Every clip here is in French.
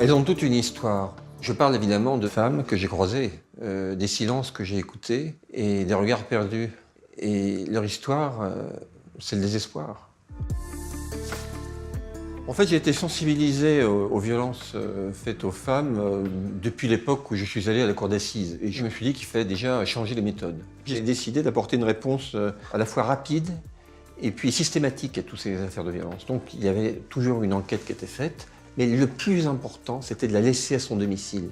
Elles ont toute une histoire. Je parle évidemment de femmes que j'ai croisées, des silences que j'ai écoutés et des regards perdus. Et leur histoire, c'est le désespoir. En fait, j'ai été sensibilisé aux violences faites aux femmes depuis l'époque où je suis allé à la cour d'assises. Et je me suis dit qu'il fallait déjà changer les méthodes. J'ai décidé d'apporter une réponse à la fois rapide et puis systématique à toutes ces affaires de violence. Donc il y avait toujours une enquête qui était faite, mais le plus important, c'était de la laisser à son domicile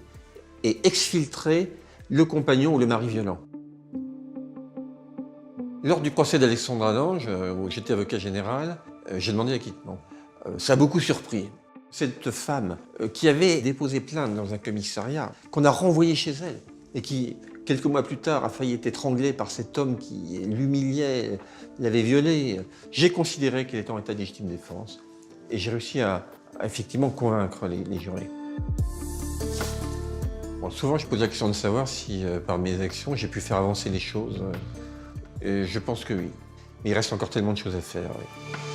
et exfiltrer le compagnon ou le mari violent. Lors du procès d'Alexandra Lange, où j'étais avocat général, j'ai demandé l'acquittement. Ça a beaucoup surpris. Cette femme qui avait déposé plainte dans un commissariat, qu'on a renvoyée chez elle, et qui, quelques mois plus tard, a failli être étranglée par cet homme qui l'humiliait, l'avait violée, j'ai considéré qu'elle était en état de légitime défense, et j'ai réussi à effectivement convaincre les jurés. Bon, souvent, je pose la question de savoir si, par mes actions, j'ai pu faire avancer les choses. Et je pense que oui. Mais il reste encore tellement de choses à faire. Oui.